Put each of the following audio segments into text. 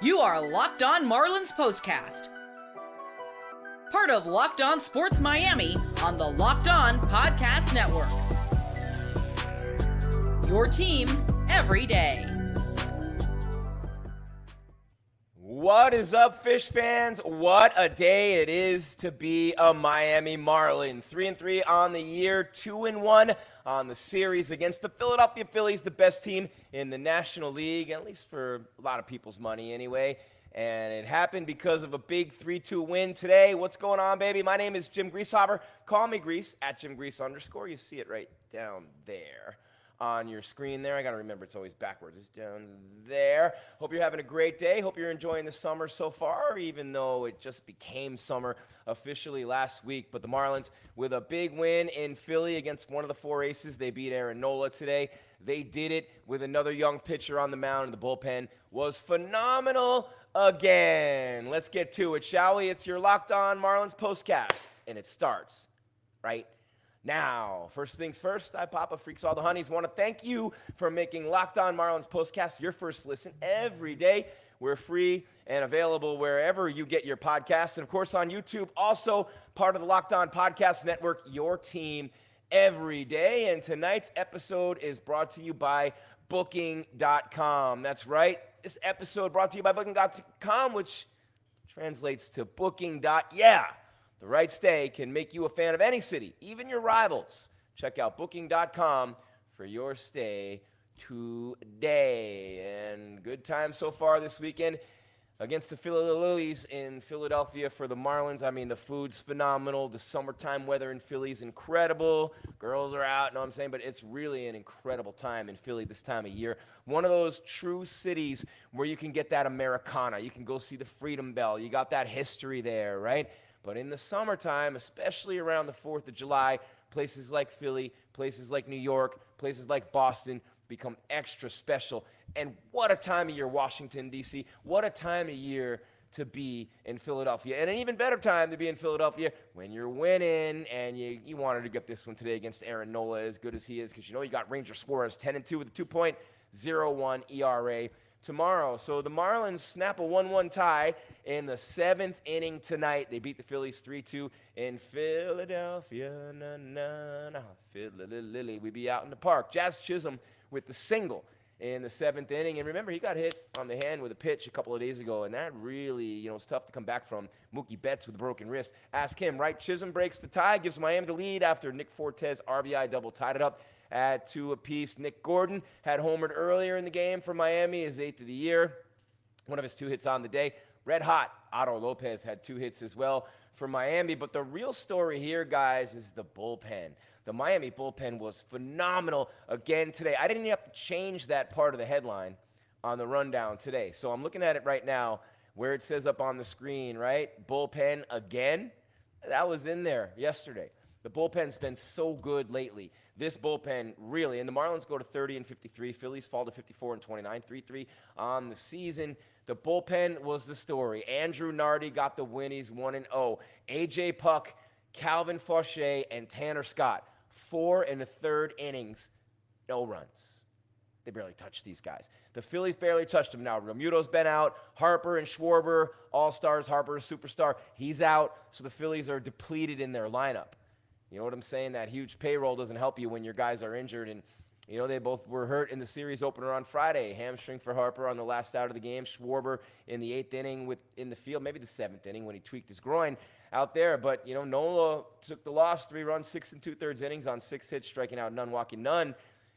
You are Locked On Marlins Postcast, part of Locked On Sports Miami on the Locked On Podcast Network. Your team every day. What is up, Fish fans? What a day it is to be a Miami Marlin. 3-3 on the year, 2-1 on the series against the Philadelphia Phillies, the best team in the National League, at least for a lot of people's money anyway. And it happened because of a big 3-2 win today. What's going on, baby? My name is Jim Grieshaber. Call me Grease, at @JimGrease_. You see it right down there on your screen there. I got to remember it's always backwards. It's down there. Hope you're having a great day. Hope you're enjoying the summer so far, even though it just became summer officially last week. But the Marlins, with a big win in Philly against one of the four aces, they beat Aaron Nola today. They did it with another young pitcher on the mound, and the bullpen was phenomenal again. Let's get to it, shall we? It's your Locked On Marlins Postcast, and it starts right now. First things first, I Papa Freaks All the Honeys want to thank you for making Locked On Marlins Postcast your first listen every day. We're free and available wherever you get your podcasts. And, of course, on YouTube, also part of the Locked On Podcast Network, your team every day. And tonight's episode is brought to you by Booking.com. That's right. This episode brought to you by Booking.com, which translates to Booking. Yeah. The right stay can make you a fan of any city, even your rivals. Check out Booking.com for your stay today. And good time so far this weekend against the Phillies in Philadelphia for the Marlins. I mean, the food's phenomenal. The summertime weather in Philly is incredible. Girls are out, you know what I'm saying? But it's really an incredible time in Philly this time of year. One of those true cities where you can get that Americana. You can go see the Freedom Bell. You got that history there, right? But in the summertime, especially around the 4th of July, places like Philly, places like New York, places like Boston become extra special. And what a time of year, Washington, D.C. What a time of year to be in Philadelphia. And an even better time to be in Philadelphia when you're winning. And you wanted to get this one today against Aaron Nola, as good as he is, because you know you got Ranger Suarez 10-2 with a 2.01 ERA. Tomorrow. So the Marlins snap a 1-1 tie in the 7th inning tonight. They beat the Phillies 3-2 in Philadelphia. Philly. We be out in the park. Jazz Chisholm with the single in the 7th inning. And remember, he got hit on the hand with a pitch a couple of days ago, and that really, it's tough to come back from. Mookie Betts with a broken wrist. Ask him, right? Chisholm breaks the tie, gives Miami the lead after Nick Fortes RBI double tied it up at 2 apiece. Nick Gordon had homered earlier in the game for Miami, his 8th of the year. One of his 2 hits on the day. Red hot, Otto Lopez had 2 hits as well for Miami. But the real story here, guys, is the bullpen. The Miami bullpen was phenomenal again today. I didn't even have to change that part of the headline on the rundown today. So I'm looking at it right now where it says up on the screen, right? Bullpen again. That was in there yesterday. The bullpen's been so good lately. This bullpen really, and the Marlins go to 30-53. Phillies fall to 54-29, 3-3 on the season. The bullpen was the story. Andrew Nardi got the win. He's 1-0. A.J. Puck, Calvin Faucher, and Tanner Scott, 4 1/3 innings, no runs. They barely touched these guys. The Phillies barely touched them now. Munoz been out. Harper and Schwarber, all-stars. Harper, a superstar. He's out, so the Phillies are depleted in their lineup. You know what I'm saying? That huge payroll doesn't help you when your guys are injured. And, they both were hurt in the series opener on Friday. Hamstring for Harper on the last out of the game. Schwarber in the 8th inning in the field, maybe the 7th inning when he tweaked his groin out there. But, Nola took the loss, 3 runs, 6 2/3 innings on 6 hits, striking out none, walking none.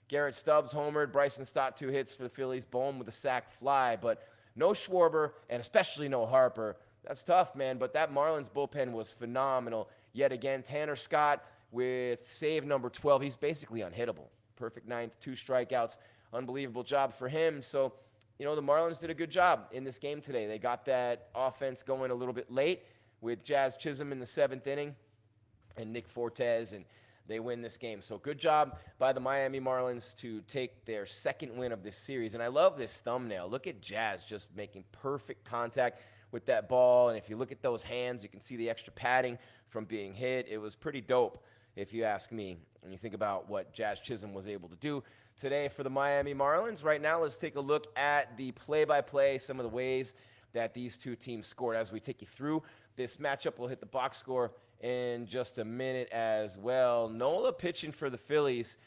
Garrett Stubbs homered. Bryson Stott 2 hits for the Phillies. Bohm with a sac fly. But no Schwarber, and especially no Harper. That's tough, man. But that Marlins bullpen was phenomenal. Yet again, Tanner Scott with save number 12. He's basically unhittable. Perfect 9th, 2 strikeouts. Unbelievable job for him. So, the Marlins did a good job in this game today. They got that offense going a little bit late with Jazz Chisholm in the 7th inning and Nick Fortes, and they win this game. So good job by the Miami Marlins to take their 2nd win of this series. And I love this thumbnail. Look at Jazz just making perfect contact with that ball. And if you look at those hands, you can see the extra padding from being hit. It was pretty dope, if you ask me, when you think about what Jazz Chisholm was able to do today for the Miami Marlins. Right now, let's take a look at the play-by-play, some of the ways that these two teams scored. As we take you through this matchup, we'll hit the box score in just a minute as well. Nola pitching for the Phillies.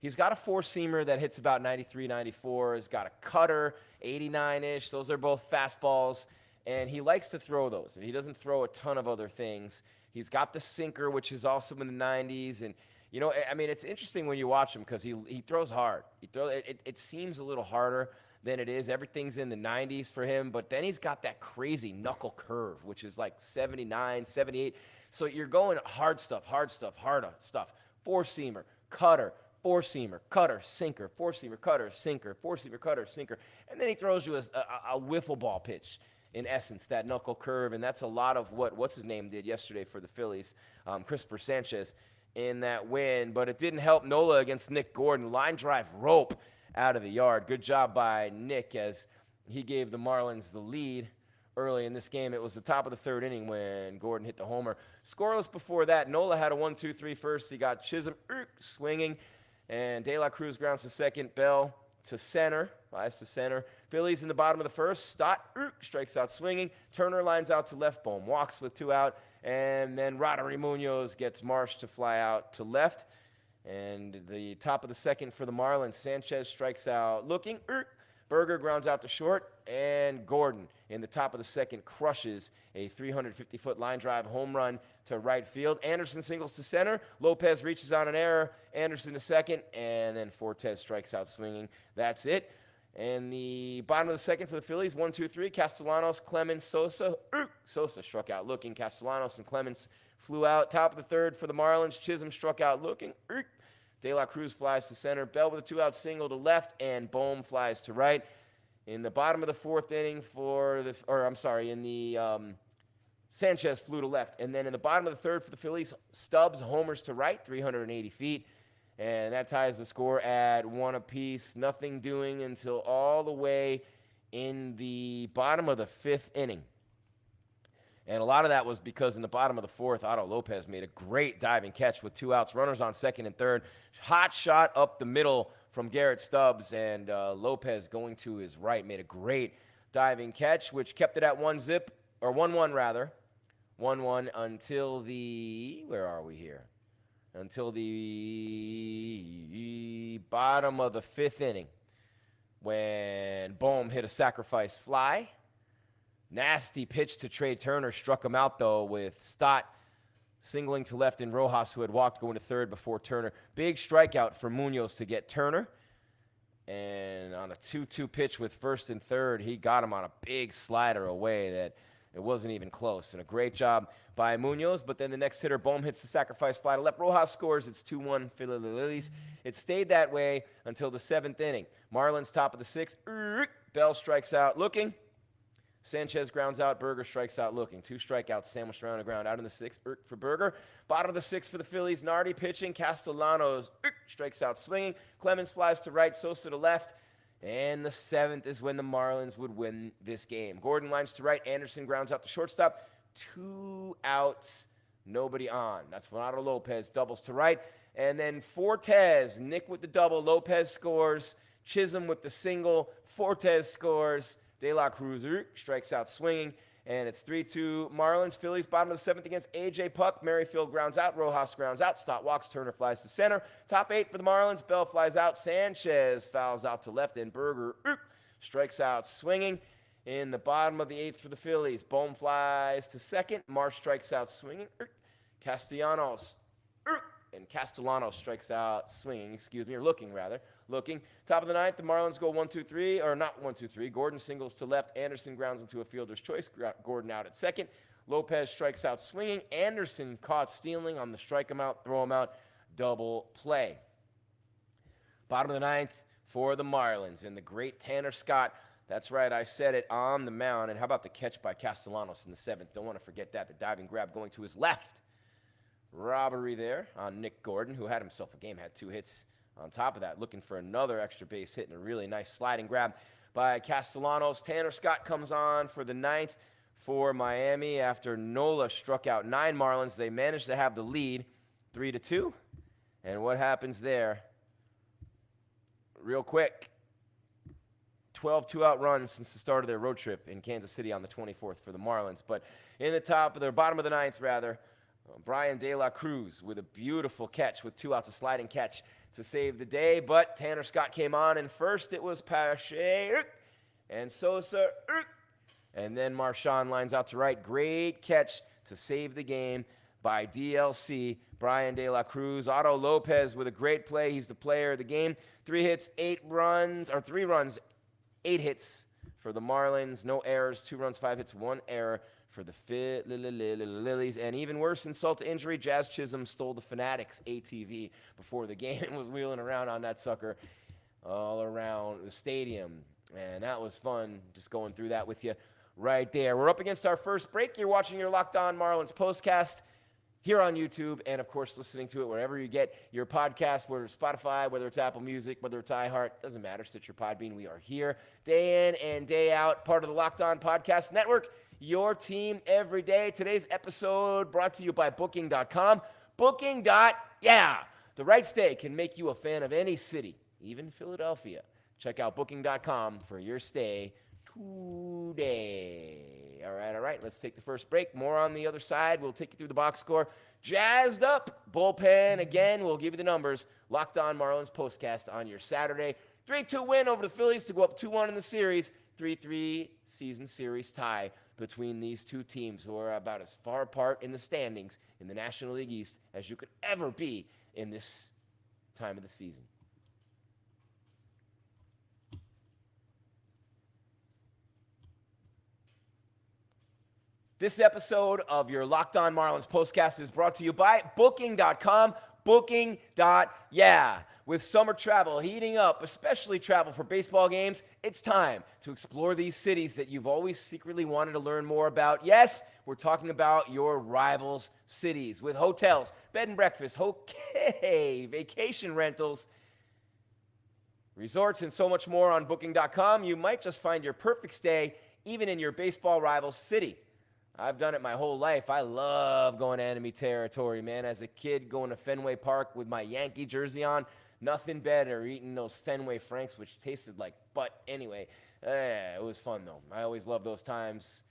He's got a four-seamer that hits about 93, 94. He's got a cutter, 89-ish. Those are both fastballs, and he likes to throw those. He doesn't throw a ton of other things. He's got the sinker, which is also in the 90s, and it's interesting when you watch him because he throws hard. It seems a little harder than it is. Everything's in the 90s for him, but then he's got that crazy knuckle curve, which is like 79, 78. So you're going hard stuff. Four-seamer, cutter, four-seamer, cutter, sinker, four-seamer, cutter, sinker, four-seamer, cutter, sinker. And then he throws you a wiffle ball pitch, in essence, that knuckle curve. And that's a lot of what's his name did yesterday for the Phillies, Christopher Sanchez, in that win. But it didn't help Nola against Nick Gordon. Line drive rope out of the yard. Good job by Nick as he gave the Marlins the lead early in this game. It was the top of the third inning when Gordon hit the homer. Scoreless before that. Nola had a 1-2-3 first. He got Chisholm swinging, and De La Cruz grounds to second. Bell to center, flies to center. Phillies in the bottom of the first. Stott strikes out swinging. Turner lines out to left. Bohm walks with 2 out, and then Roddery Munoz gets Marsh to fly out to left. And the top of the second for the Marlins. Sanchez strikes out looking. Berger grounds out to short, and Gordon in the top of the second crushes a 350-foot line drive home run to right field. Anderson singles to center. Lopez reaches on an error. Anderson to second, and then Fortes strikes out swinging. That's it. And the bottom of the second for the Phillies, 1-2-3. Castellanos, Clemens, Sosa. Sosa struck out looking. Castellanos and Clemens flew out. Top of the third for the Marlins. Chisholm struck out looking. De La Cruz flies to center. Bell with a 2-out single to left, and Bohm flies to right. In the bottom of the fourth inning Sanchez flew to left. And then in the bottom of the third for the Phillies, Stubbs homers to right, 380 feet. And that ties the score at 1 apiece. Nothing doing until all the way in the bottom of the fifth inning. And a lot of that was because in the bottom of the fourth, Otto Lopez made a great diving catch with 2 outs, runners on second and third. Hot shot up the middle from Garrett Stubbs, and Lopez going to his right made a great diving catch, which kept it at 1-1 rather. 1-1 until until the bottom of the fifth inning when Bohm hit a sacrifice fly. Nasty pitch to Trey Turner, struck him out, though, with Stott singling to left and Rojas, who had walked, going to third before Turner. Big strikeout for Munoz to get Turner. And on a 2-2 pitch with first and third, he got him on a big slider away that it wasn't even close. And a great job by Munoz. But then the next hitter, Bohm, hits the sacrifice fly to left. Rojas scores. It's 2-1 Phillies. It stayed that way until the seventh inning. Marlins top of the sixth. Bell strikes out looking. Sanchez grounds out. Berger strikes out looking. 2 strikeouts sandwiched around the ground. Out in the sixth for Berger. Bottom of the sixth for the Phillies. Nardi pitching. Castellanos strikes out swinging. Clemens flies to right. Sosa to left. And the seventh is when the Marlins would win this game. Gordon lines to right. Anderson grounds out to shortstop. 2 outs. Nobody on. That's when Otto Lopez doubles to right. And then Fortes. Nick with the double. Lopez scores. Chisholm with the single. Fortes scores. De La Cruz strikes out swinging, and it's 3-2 Marlins. Phillies bottom of the seventh against A.J. Puck. Merrifield grounds out. Rojas grounds out. Stott walks. Turner flies to center. Top 8 for the Marlins. Bell flies out. Sanchez fouls out to left, and Berger strikes out swinging. In the bottom of the 8th for the Phillies, Bohm flies to second. Marsh strikes out swinging. Castellanos strikes out swinging, looking. Top of the 9th, the Marlins go 1-2-3, or not 1-2-3. Gordon singles to left. Anderson grounds into a fielder's choice. Gordon out at second. Lopez strikes out swinging. Anderson caught stealing on the strike him out, throw him out, double play. Bottom of the 9th for the Marlins, and the great Tanner Scott. That's right, I said it, on the mound. And how about the catch by Castellanos in the 7th? Don't want to forget that. The diving grab going to his left. Robbery there on Nick Gordon, who had himself a game, had 2 hits on top of that, looking for another extra base hit and a really nice sliding grab by Castellanos. Tanner Scott comes on for the 9th for Miami after Nola struck out 9 Marlins. They managed to have the lead 3-2. And what happens there? Real quick. 12 two-out runs since the start of their road trip in Kansas City on the 24th for the Marlins. But in the bottom of the ninth, Brian De La Cruz with a beautiful catch with 2 outs, a sliding catch to save the day. But Tanner Scott came on, and first it was Pache and Sosa. And then Marchand lines out to right. Great catch to save the game by DLC, Brian De La Cruz. Otto Lopez with a great play. He's the player of the game. 3 runs, 8 hits for the Marlins. No errors, 2 runs, 5 hits, 1 error for the Phillies. And even worse, insult to injury, Jazz Chisholm stole the Fanatics ATV before the game and was wheeling around on that sucker all around the stadium. And that was fun, just going through that with you right there. We're up against our first break. You're watching your Locked On Marlins postcast here on YouTube, and of course listening to it wherever you get your podcast, whether it's Spotify, whether it's Apple Music, whether it's iHeart, doesn't matter, Stitcher, Podbean. We are here day in and day out, part of the Locked On Podcast Network, your team every day. Today's episode brought to you by Booking.com. Booking.yeah. The right stay can make you a fan of any city, even Philadelphia. Check out Booking.com for your stay today. All right. Let's take the first break. More on the other side. We'll take you through the box score. Jazzed up bullpen again. We'll give you the numbers. Locked On Marlins postcast on your Saturday. 3-2 win over the Phillies to go up 2-1 in the series. 3-3 season series tie between these two teams who are about as far apart in the standings in the National League East as you could ever be in this time of the season. This episode of your Locked On Marlins postcast is brought to you by Booking.com. Booking.yeah. With summer travel heating up, especially travel for baseball games, it's time to explore these cities that you've always secretly wanted to learn more about. Yes, we're talking about your rivals' cities with hotels, bed and breakfast, vacation rentals, resorts, and so much more on Booking.com. You might just find your perfect stay even in your baseball rival's city. I've done it my whole life. I love going to enemy territory, man. As a kid, going to Fenway Park with my Yankee jersey on, nothing better eating those Fenway Franks, which tasted like butt anyway. It was fun, though. I always love those times,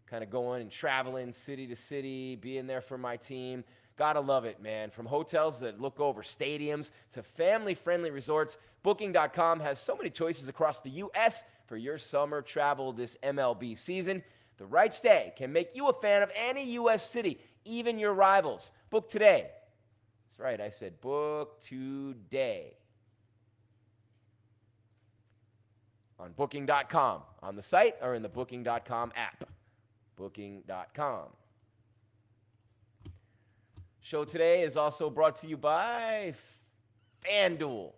kind of going and traveling city to city, being there for my team. Gotta love it, man. From hotels that look over stadiums to family-friendly resorts, Booking.com has so many choices across the U.S. for your summer travel this MLB season. The right stay can make you a fan of any U.S. city, even your rivals. Book today. That's right, I said book today. On Booking.com, on the site or in the Booking.com app. Booking.com. Show today is also brought to you by FanDuel.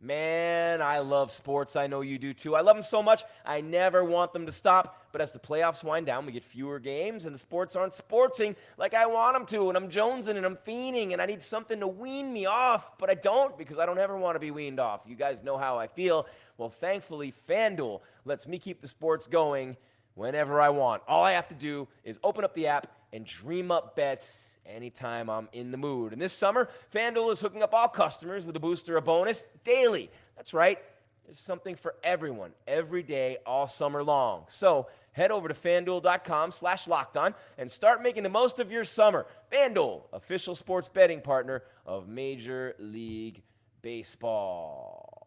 Man, I love sports. I know you do too. I love them so much, I never want them to stop. But as the playoffs wind down, we get fewer games, and the sports aren't sporting like I want them to. And I'm jonesing and I'm fiending, and I need something to wean me off. But I don't, because I don't ever want to be weaned off. You guys know how I feel. Well, thankfully, FanDuel lets me keep the sports going whenever I want. All I have to do is open up the app and dream up bets anytime I'm in the mood. And this summer, FanDuel is hooking up all customers with a boost or a bonus daily. That's right. There's something for everyone, every day, all summer long. So head over to FanDuel.com/lockedon and start making the most of your summer. FanDuel, official sports betting partner of Major League Baseball.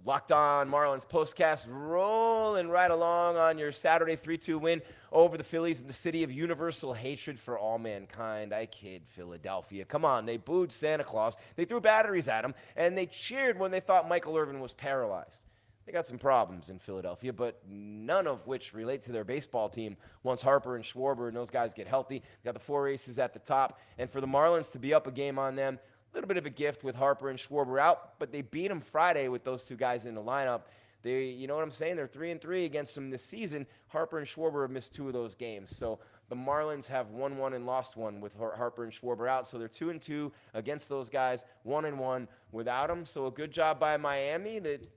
Locked On Marlins postcast rolling right along on your Saturday 3-2 win over the Phillies in the city of universal hatred for all mankind. I kid, Philadelphia. Come on, they booed Santa Claus, they threw batteries at him, and they cheered when they thought Michael Irvin was paralyzed. They got some problems in Philadelphia, but none of which relate to their baseball team once Harper and Schwarber and those guys get healthy. They got the 4 aces at the top, and for the Marlins to be up a game on them, a little bit of a gift with Harper and Schwarber out, but they beat them Friday with those two guys in the lineup. You know what I'm saying? They're 3-3 against them this season. Harper and Schwarber have missed 2 of those games. So the Marlins have won 1 and lost 1 with Harper and Schwarber out. So they're 2-2 against those guys, 1-1 without them. So a good job by Miami that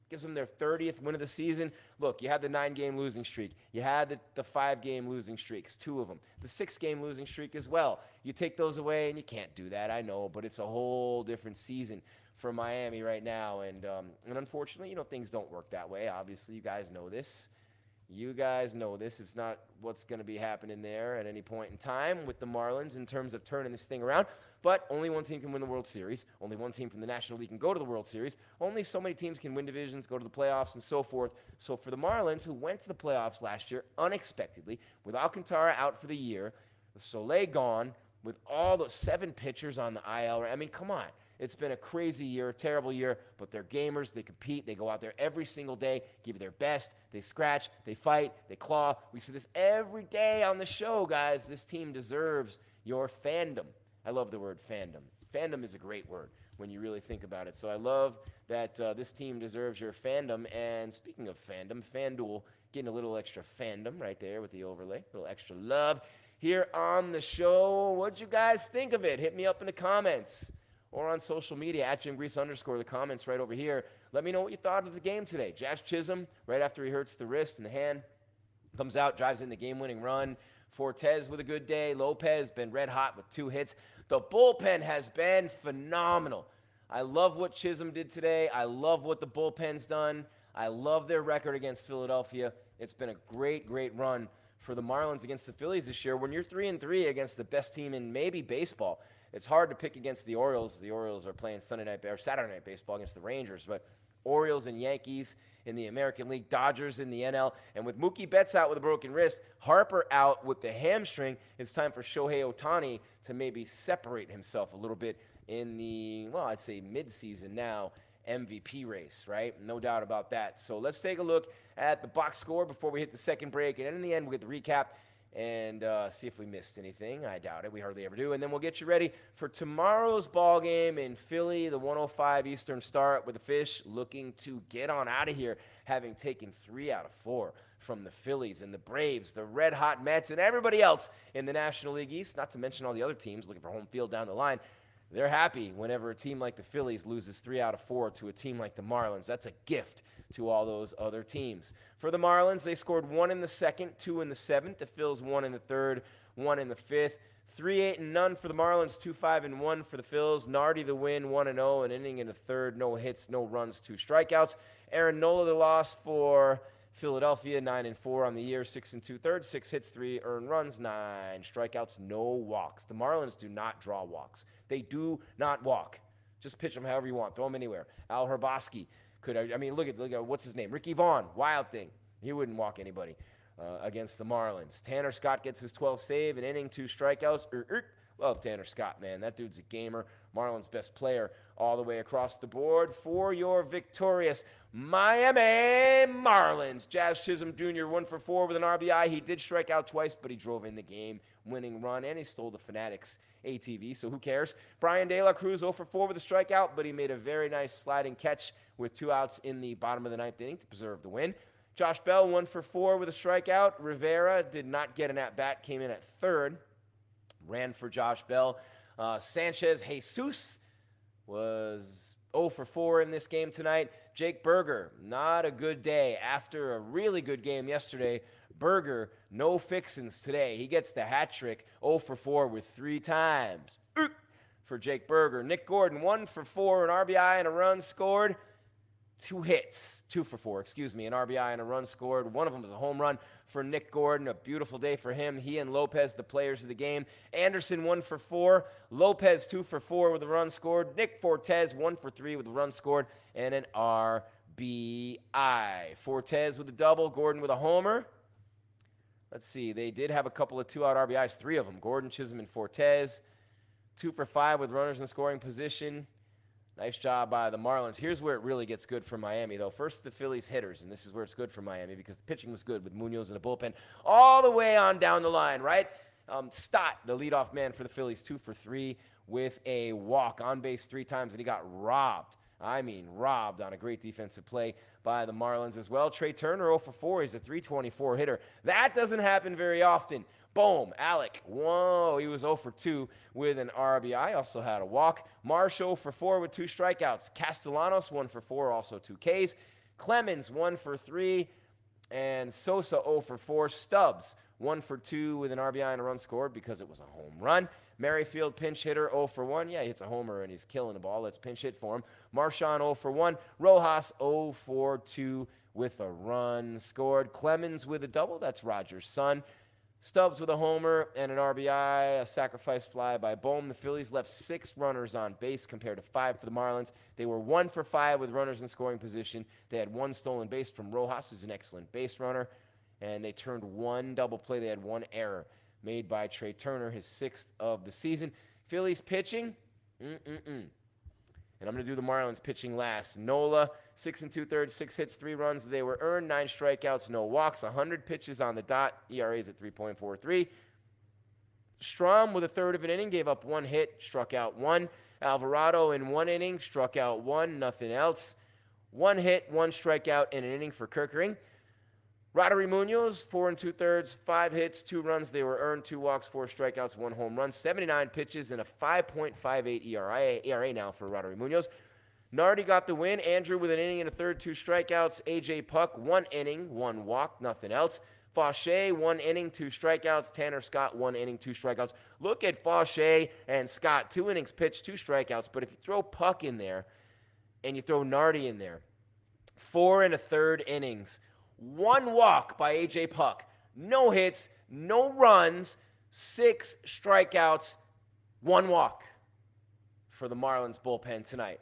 gives them their 30th win of the season. Look, you had the 9-game losing streak. You had the 5-game losing streaks, 2 of them. The 6-game losing streak as well. You take those away, and you can't do that, I know, but it's a whole different season for Miami right now. And unfortunately, things don't work that way. Obviously, you guys know this. It's not what's going to be happening there at any point in time with the Marlins in terms of turning this thing around. But only one team can win the World Series. Only one team from the National League can go to the World Series. Only so many teams can win divisions, go to the playoffs, and so forth. So for the Marlins, who went to the playoffs last year unexpectedly, with Alcantara out for the year, with Soler gone, with all the 7 pitchers on the IL, I mean, come on. It's been a crazy year, a terrible year, but they're gamers. They compete. They go out there every single day, give their best. They scratch, they fight, they claw. We see this every day on the show, guys. This team deserves your fandom. I love the word fandom. Fandom is a great word when you really think about it. So I love that this team deserves your fandom. And speaking of fandom, FanDuel getting a little extra fandom right there with the overlay, a little extra love here on the show. What'd you guys think of it? Hit me up in the comments or on social media at @JimGrease_, the comments right over here. Let me know what you thought of the game today. Jazz Chisholm, right after he hurts the wrist and the hand, comes out, drives in the game-winning run. Fortes with a good day. Lopez been red hot with 2 hits. The bullpen has been phenomenal. I love what Chisholm did today. I love what the bullpen's done. I love their record against Philadelphia. It's been a great, great run for the Marlins against the Phillies this year. When you're 3-3 against the best team in maybe baseball, it's hard to pick against the Orioles. The Orioles are playing Saturday Night Baseball against the Rangers, but Orioles and Yankees in the American League, Dodgers in the NL, and with Mookie Betts out with a broken wrist, Harper out with the hamstring, it's time for Shohei Ohtani to maybe separate himself a little bit in the, I'd say mid-season now, MVP race, right? No doubt about that. So let's take a look at the box score before we hit the second break, and in the end, we'll get the recap and see if we missed anything. I doubt it. We hardly ever do. And then we'll get you ready for tomorrow's ball game in Philly, the 1:05 Eastern start with the Fish looking to get on out of here, having taken 3 out of 4 from the Phillies and the Braves, the red-hot Mets, and everybody else in the National League East, not to mention all the other teams looking for home field down the line. They're happy whenever a team like the Phillies loses 3 out of 4 to a team like the Marlins. That's a gift to all those other teams. For the Marlins, they scored 1 in the second, 2 in the 7th. The Phils 1 in the 3rd, 1 in the 5th. 3-8-0 for the Marlins, 2-5-1 for the Phils. Nardi the win, 1-0, an inning in the 3rd, no hits, no runs, 2 strikeouts. Aaron Nola the loss for Philadelphia, 9-4 on the year, 6 2/3, 6 hits, 3 earned runs, 9 strikeouts, no walks. The Marlins do not draw walks. They do not walk. Just pitch them however you want. Throw them anywhere. Al Hrabosky look at what's his name? Ricky Vaughn, wild thing. He wouldn't walk anybody against the Marlins. Tanner Scott gets his 12th save, an inning, 2 strikeouts. Love Tanner Scott, man. That dude's a gamer. Marlins' best player all the way across the board for your victorious Miami Marlins. Jazz Chisholm Jr. 1 for 4 with an RBI. He did strike out twice, but he drove in the game-winning run, and he stole the Fanatics ATV, so who cares? Brian De La Cruz 0 for 4 with a strikeout, but he made a very nice sliding catch with 2 outs in the bottom of the 9th inning to preserve the win. Josh Bell 1 for 4 with a strikeout. Rivera did not get an at-bat, came in at 3rd. Ran for Josh Bell. Sanchez Jesus was 0 for 4 in this game tonight. Jake Berger, not a good day. After a really good game yesterday, Berger, no fixins today. He gets the hat trick, 0 for 4 with 3 times. For Jake Berger. Nick Gordon, 1 for 4, an RBI and a run scored. 2 hits, 2 for 4, an RBI and a run scored. One of them was a home run for Nick Gordon. A beautiful day for him. He and Lopez, the players of the game. Anderson, 1 for 4. Lopez, 2 for 4 with a run scored. Nick Fortes, 1 for 3 with a run scored and an RBI. Fortes with a double, Gordon with a homer. Let's see, they did have a couple of 2-out RBIs, 3 of them. Gordon, Chisholm, and Fortes. 2 for 5 with runners in scoring position. Nice job by the Marlins. Here's where it really gets good for Miami, though. First, the Phillies hitters, and this is where it's good for Miami because the pitching was good with Munoz in the bullpen all the way on down the line, right? Stott, the leadoff man for the Phillies, 2 for 3 with a walk, on base 3 times, and he got robbed. I mean, robbed on a great defensive play by the Marlins as well. Trey Turner, 0 for 4. He's a .324 hitter. That doesn't happen very often. Boom, Alec. Whoa, he was 0 for 2 with an RBI. Also had a walk. Marsh 0 for 4 with 2 strikeouts. Castellanos 1 for 4, also 2 Ks. Clemens, 1 for 3. And Sosa, 0 for 4. Stubbs, 1 for 2 with an RBI and a run scored because it was a home run. Merrifield, pinch hitter, 0 for 1. Yeah, he hits a homer and he's killing the ball. Let's pinch hit for him. Marchand, 0 for 1. Rojas, 0 for 2 with a run scored. Clemens with a double. That's Rogers' son. Stubbs with a homer and an RBI, a sacrifice fly by Bohm. The Phillies left 6 runners on base compared to 5 for the Marlins. They were 1 for 5 with runners in scoring position. They had 1 stolen base from Rojas, who's an excellent base runner, and they turned 1 double play. They had 1 error made by Trey Turner, his 6th of the season. Phillies pitching, and I'm going to do the Marlins pitching last. Nola, 6 2/3, 6 hits, 3 runs. They were earned, 9 strikeouts, no walks, 100 pitches on the dot. ERA is at 3.43. Strom with a third of an inning, gave up 1 hit, struck out 1. Alvarado in 1 inning, struck out 1, nothing else. 1 hit, 1 strikeout in an inning for Kerkering. Roddery Munoz, 4 2/3, 5 hits, 2 runs. They were earned, 2 walks, 4 strikeouts, 1 home run, 79 pitches, and a 5.58 ERA now for Roddery Munoz. Nardi got the win. Andrew with an inning and a third, 2 strikeouts. A.J. Puck, 1 inning, 1 walk, nothing else. Faucher, 1 inning, 2 strikeouts. Tanner Scott, 1 inning, 2 strikeouts. Look at Faucher and Scott, 2 innings pitched, 2 strikeouts. But if you throw Puck in there and you throw Nardi in there, 4 1/3 innings, 1 walk by A.J. Puck, no hits, no runs, 6 strikeouts, 1 walk for the Marlins bullpen tonight.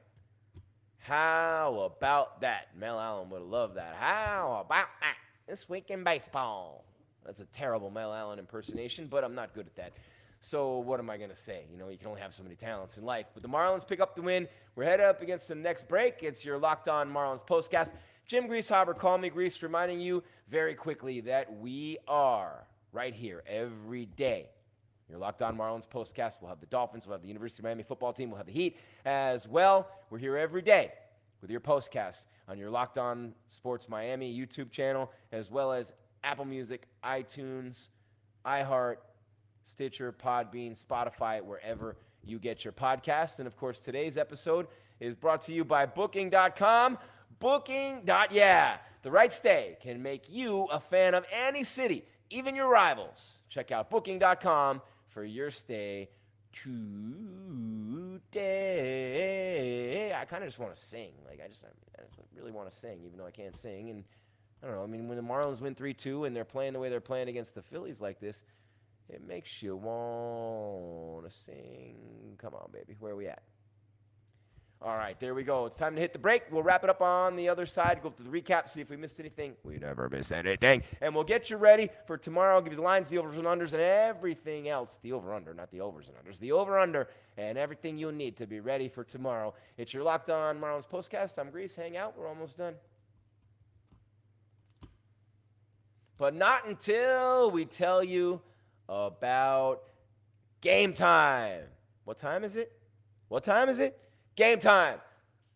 How about that? Mel Allen would have loved that. How about that? This week in baseball. That's a terrible Mel Allen impersonation, but I'm not good at that. So what am I going to say? You know, you can only have so many talents in life. But the Marlins pick up the win. We're headed up against the next break. It's your Locked On Marlins postcast. Jim Grieshaber, call me Grease, reminding you very quickly that we are right here every day. Your Locked On Marlins postcast. We'll have the Dolphins. We'll have the University of Miami football team. We'll have the Heat as well. We're here every day with your postcast on your Locked On Sports Miami YouTube channel, as well as Apple Music, iTunes, iHeart, Stitcher, Podbean, Spotify, wherever you get your podcast. And, of course, today's episode is brought to you by Booking.com. Booking.yeah. The right stay can make you a fan of any city, even your rivals. Check out Booking.com for your stay today. I kind of just want to sing. I just really want to sing, even though I can't sing. And I don't know. I mean, when the Marlins win 3-2 and they're playing the way they're playing against the Phillies like this, it makes you want to sing. Come on, baby. Where are we at? All right, there we go. It's time to hit the break. We'll wrap it up on the other side, go through the recap, see if we missed anything. We never miss anything. And we'll get you ready for tomorrow. I'll give you the lines, the overs and unders, and everything else. The over-under, not the overs and unders. The over-under and everything you'll need to be ready for tomorrow. It's your Locked On Marlins postcast. I'm Grease. Hang out. We're almost done. But not until we tell you about game time. What time is it? What time is it? Game time.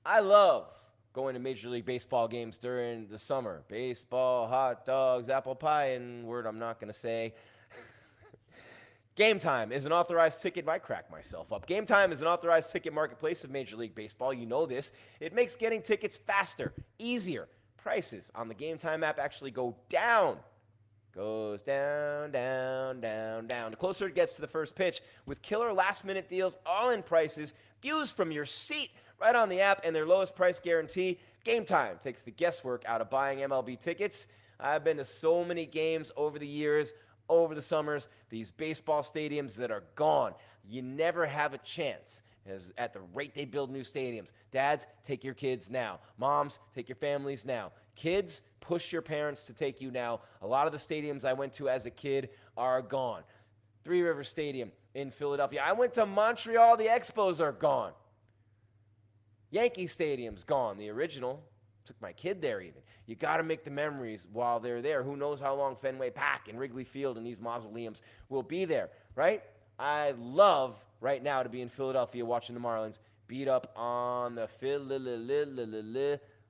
I love going to Major League Baseball games during the summer. Baseball, hot dogs, apple pie, and word I'm not going to say. Game Time is an authorized ticket. I crack myself up. Game Time is an authorized ticket marketplace of Major League Baseball. You know this. It makes getting tickets faster, easier. Prices on the Game Time app actually go down. Goes down, down, down, down. The closer it gets to the first pitch, with killer last-minute deals, all-in prices, views from your seat, right on the app, and their lowest price guarantee. Game Time takes the guesswork out of buying MLB tickets. I've been to so many games over the years, over the summers, these baseball stadiums that are gone. You never have a chance. As at the rate they build new stadiums. Dads, take your kids now. Moms, take your families now. Kids, push your parents to take you now. A lot of the stadiums I went to as a kid are gone. Three River Stadium in Philadelphia. I went to Montreal. The Expos are gone. Yankee Stadium's gone. The original. Took my kid there even. You got to make the memories while they're there. Who knows how long Fenway Park and Wrigley Field and these mausoleums will be there, right? I love right now to be in Philadelphia watching the Marlins beat up on the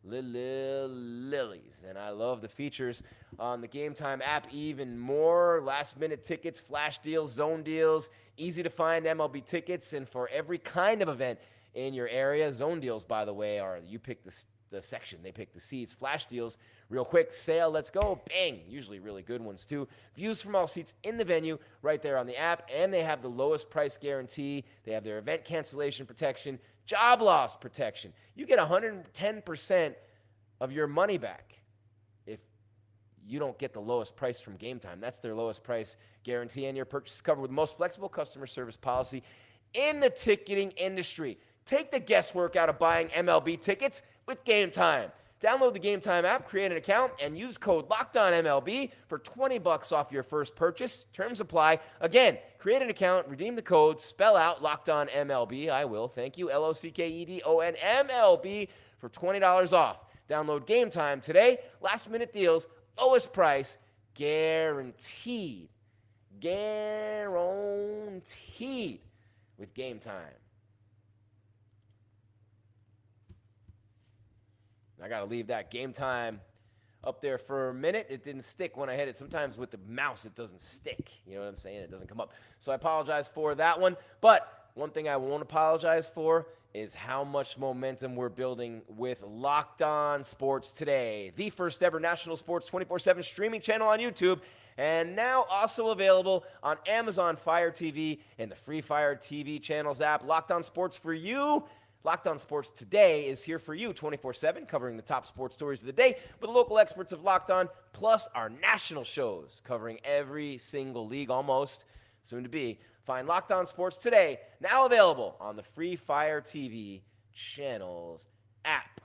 Lilies. And I love the features on the Game Time app even more. Last-minute tickets, flash deals, zone deals, easy-to-find MLB tickets, and for every kind of event in your area. Zone deals, by the way, are you pick the the section. They pick the seats. Flash deals, real quick, sale, let's go, bang. Usually really good ones too. Views from all seats in the venue right there on the app, and they have the lowest price guarantee. They have their event cancellation protection, job loss protection. You get 110% of your money back if you don't get the lowest price from Game Time. That's their lowest price guarantee, and your purchase is covered with the most flexible customer service policy in the ticketing industry. Take the guesswork out of buying MLB tickets with Game Time. Download the Game Time app, create an account, and use code LOCKEDONMLB for $20 off your first purchase. Terms apply. Again, create an account, redeem the code, spell out LOCKEDONMLB. I will, thank you, LOCKEDONMLB for $20 off. Download Game Time today. Last minute deals, lowest price, guaranteed. Guaranteed with Game Time. I got to leave that Game Time up there for a minute. It didn't stick when I hit it. Sometimes with the mouse, it doesn't stick. You know what I'm saying? It doesn't come up. So I apologize for that one. But one thing I won't apologize for is how much momentum we're building with Locked On Sports Today, the first ever national sports 24/7 streaming channel on YouTube, and now also available on Amazon Fire TV and the free Fire TV channels app. Locked On Sports for you. Locked On Sports Today is here for you 24/7, covering the top sports stories of the day with the local experts of Locked On, plus our national shows covering every single league almost, soon to be. Find Locked On Sports Today, now available on the free Fire TV channels app.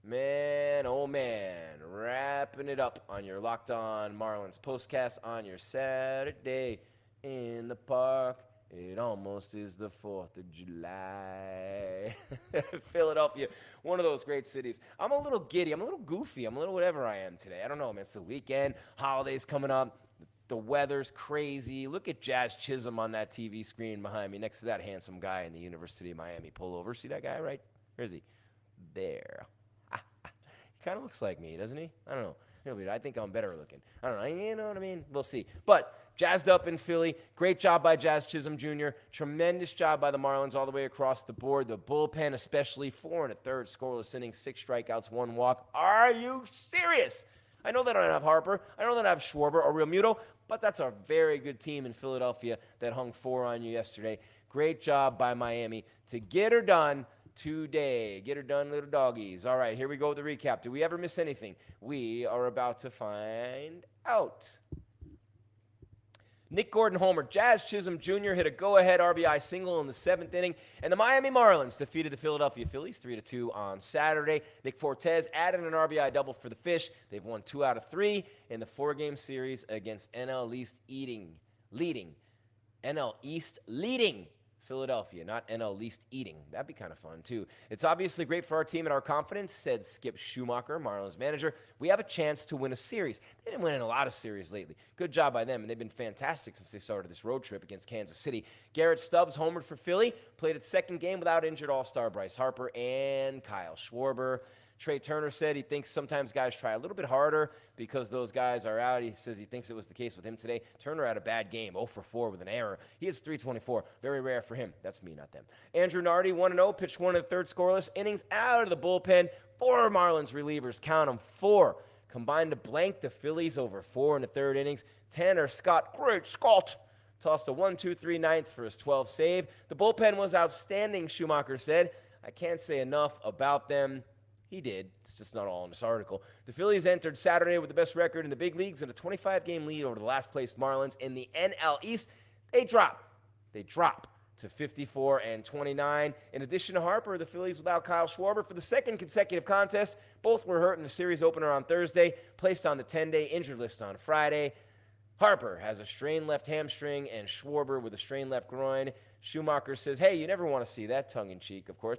Man, oh man, wrapping it up on your Locked On Marlins postcast on your Saturday in the park. It almost is the 4th of July. Philadelphia, one of those great cities. I'm a little giddy. I'm a little goofy. I'm a little whatever I am today. I don't know, man. It's the weekend. Holidays coming up. The weather's crazy. Look at Jazz Chisholm on that TV screen behind me next to that handsome guy in the University of Miami pullover. See that guy, right? Where is he? There. He kind of looks like me, doesn't he? I don't know. I think I'm better looking. I don't know. You know what I mean? We'll see. But jazzed up in Philly. Great job by Jazz Chisholm Jr. Tremendous job by the Marlins all the way across the board. The bullpen especially, 4 1/3 scoreless innings, 6 strikeouts, 1 walk. Are you serious? I know that I don't have Harper. I know that I have Schwarber or Real Muto, but that's a very good team in Philadelphia that hung 4 on you yesterday. Great job by Miami to get her done today. Get her done, little doggies. All right, here we go with the recap. Did we ever miss anything? We are about to find out. Nick Gordon homered. Jazz Chisholm Jr. hit a go-ahead RBI single in the 7th inning, and the Miami Marlins defeated the Philadelphia Phillies 3-2 on Saturday. Nick Fortes added an RBI double for the Fish. They've won 2 out of 3 in the 4-game series against NL East leading Philadelphia, not NL least eating. That'd be kind of fun, too. It's obviously great for our team and our confidence, said Skip Schumacher, Marlins manager. We have a chance to win a series. They've been winning a lot of series lately. Good job by them, and they've been fantastic since they started this road trip against Kansas City. Garrett Stubbs homered for Philly, played its 2nd game without injured All-Star Bryce Harper and Kyle Schwarber. Trey Turner said he thinks sometimes guys try a little bit harder because those guys are out. He says he thinks it was the case with him today. Turner had a bad game, 0 for 4 with an error. He has .324. Very rare for him. That's me, not them. Andrew Nardi, 1-0, pitched 1 1/3 scoreless innings out of the bullpen. 4 Marlins relievers, count them, 4, combined to blank the Phillies over 4 1/3 innings. Tanner Scott, great Scott, tossed a 1-2-3 ninth for his 12th save. The bullpen was outstanding, Schumacher said. I can't say enough about them. He did. It's just not all in this article. The Phillies entered Saturday with the best record in the big leagues and a 25-game lead over the last-placed Marlins in the NL East. They drop to 54-29. In addition to Harper, the Phillies without Kyle Schwarber for the 2nd consecutive contest. Both were hurt in the series opener on Thursday, placed on the 10-day injured list on Friday. Harper has a strained left hamstring and Schwarber with a strained left groin. Schumacher says, hey, you never want to see that, tongue-in-cheek, of course.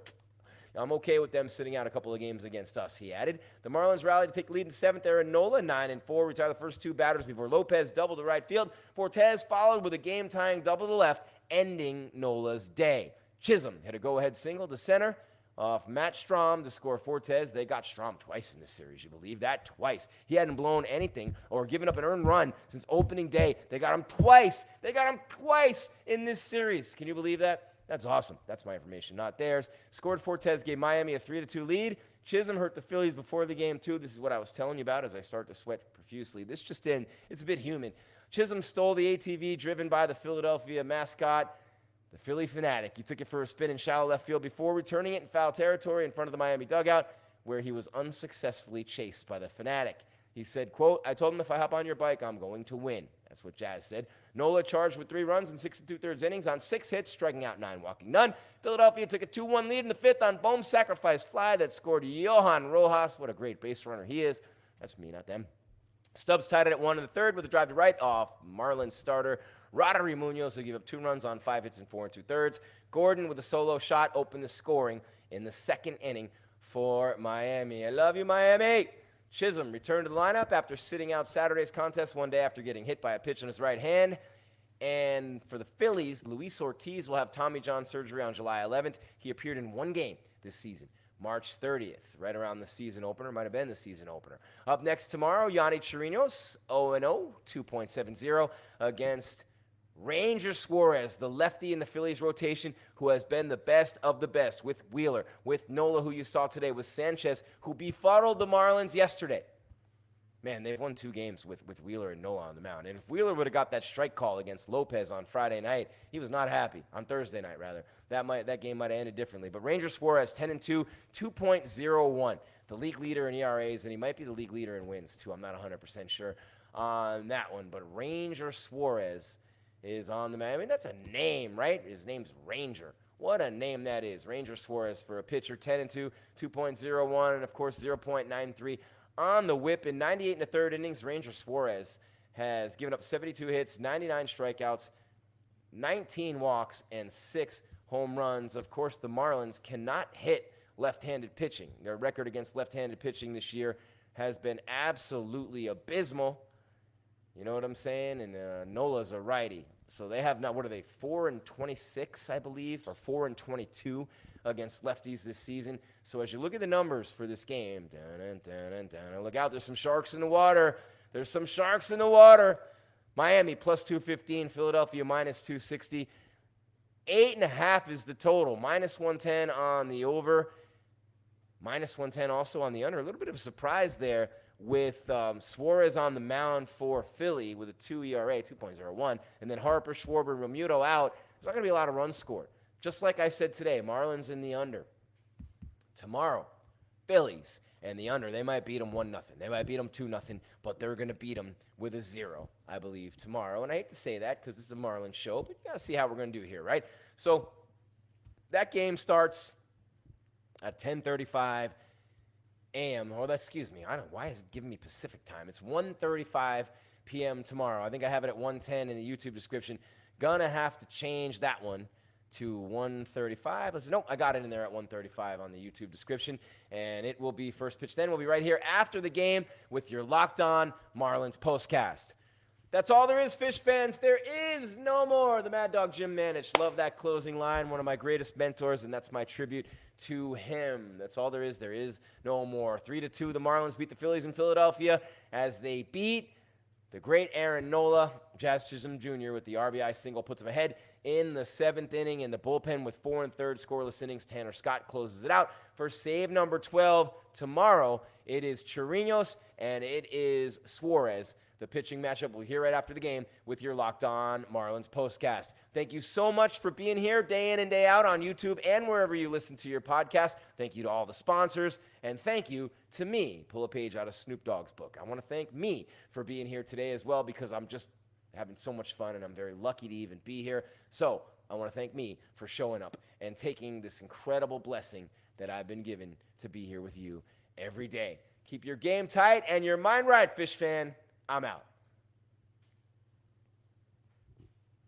I'm okay with them sitting out a couple of games against us, he added. The Marlins rallied to take the lead in 7th. Aaron Nola, 9-4, retired the first 2 batters before Lopez doubled to right field. Fortes followed with a game-tying double to left, ending Nola's day. Chisholm hit a go-ahead single to center off Matt Strahm to score Fortes. They got Strahm twice in this series. You believe that? Twice. He hadn't blown anything or given up an earned run since opening day. They got him twice. In this series. Can you believe that? That's awesome. That's my information, not theirs. Scored Fortes gave Miami a 3-2 lead. Chisholm hurt the Phillies before the game, too. This is what I was telling you about as I start to sweat profusely. This just in. It's a bit humid. Chisholm stole the ATV driven by the Philadelphia mascot, the Philly Fanatic. He took it for a spin in shallow left field before returning it in foul territory in front of the Miami dugout, where he was unsuccessfully chased by the Fanatic. He said, quote, "I told him if I hop on your bike, I'm going to win." That's what Jazz said. Nola charged with 3 runs in 6 2/3 innings on 6 hits, striking out 9, walking none. Philadelphia took a 2-1 lead in the 5th on Bohm's sacrifice fly that scored Johan Rojas. What a great base runner he is. That's me, not them. Stubbs tied it at 1 in the 3rd with a drive to right off Marlins starter Roddery Munoz, who gave up 2 runs on 5 hits in 4 2/3. Gordon with a solo shot opened the scoring in the 2nd inning for Miami. I love you, Miami. Chisholm returned to the lineup after sitting out Saturday's contest one day after getting hit by a pitch on his right hand. And for the Phillies, Luis Ortiz will have Tommy John surgery on July 11th. He appeared in 1 game this season, March 30th, right around the season opener. Might have been the season opener. Up next tomorrow, Yanni Chirinos, 0-0, 2.70 against Ranger Suarez, the lefty in the Phillies rotation, who has been the best of the best, with Wheeler, with Nola, who you saw today, with Sanchez, who befuddled the Marlins yesterday. Man, they've won 2 games with Wheeler and Nola on the mound. And if Wheeler would have got that strike call against Lopez on Friday night, he was not happy. On Thursday night, rather. That game might have ended differently. But Ranger Suarez, 10-2, 2.01. The league leader in ERAs, and he might be the league leader in wins, too. I'm not 100% sure on that one. But Ranger Suarez is on the man. I mean, that's a name, right? His name's Ranger. What a name that is. Ranger Suarez for a pitcher, 10-2, 2.01, and of course 0.93 on the whip. In 98 1/3 innings, Ranger Suarez has given up 72 hits, 99 strikeouts, 19 walks, and 6 home runs. Of course, the Marlins cannot hit left-handed pitching. Their record against left-handed pitching this year has been absolutely abysmal. You know what I'm saying? And Nola's a righty. So they have not, 4-26, I believe, or 4-22 against lefties this season. So as you look at the numbers for this game, look out, there's some sharks in the water. There's some sharks in the water. Miami plus 215, Philadelphia minus 260. 8.5 is the total. Minus 110 on the over. Minus 110 also on the under. A little bit of a surprise there with Suarez on the mound for Philly with a 2 ERA, 2.01, and then Harper, Schwarber, and Romuto out. There's not going to be a lot of runs scored. Just like I said today, Marlins in the under. Tomorrow, Phillies and the under. They might beat them 1-0. They might beat them 2-0, but they're going to beat them with a 0, I believe, tomorrow. And I hate to say that because this is a Marlins show, but you got to see how we're going to do here, right? So that game starts at 10:35 a.m. Oh, excuse me. I don't know. Why is it giving me Pacific time? It's 1:35 p.m. tomorrow. I think I have it at 1:10 in the YouTube description. Gonna have to change that one to 1:35. Let's see. Nope, I got it in there at 1:35 on the YouTube description. And it will be first pitch then. We'll be right here after the game with your Locked On Marlins postcast. That's all there is, Fish fans. There is no more. The Mad Dog Jim Manich. Love that closing line. One of my greatest mentors, and that's my tribute to him. That's all there is. There is no more. 3-2, the Marlins beat the Phillies in Philadelphia as they beat the great Aaron Nola. Jazz Chisholm Jr. with the RBI single puts him ahead in the 7th inning. In the bullpen with 4 1/3 scoreless innings, Tanner Scott closes it out for save number 12. Tomorrow, it is Chirinos and it is Suarez. The pitching matchup we'll hear right after the game with your Locked On Marlins postcast. Thank you so much for being here day in and day out on YouTube and wherever you listen to your podcast. Thank you to all the sponsors, and thank you to me. Pull a page out of Snoop Dogg's book. I want to thank me for being here today as well because I'm just having so much fun and I'm very lucky to even be here. So I want to thank me for showing up and taking this incredible blessing that I've been given to be here with you every day. Keep your game tight and your mind right, Fish fan. I'm out.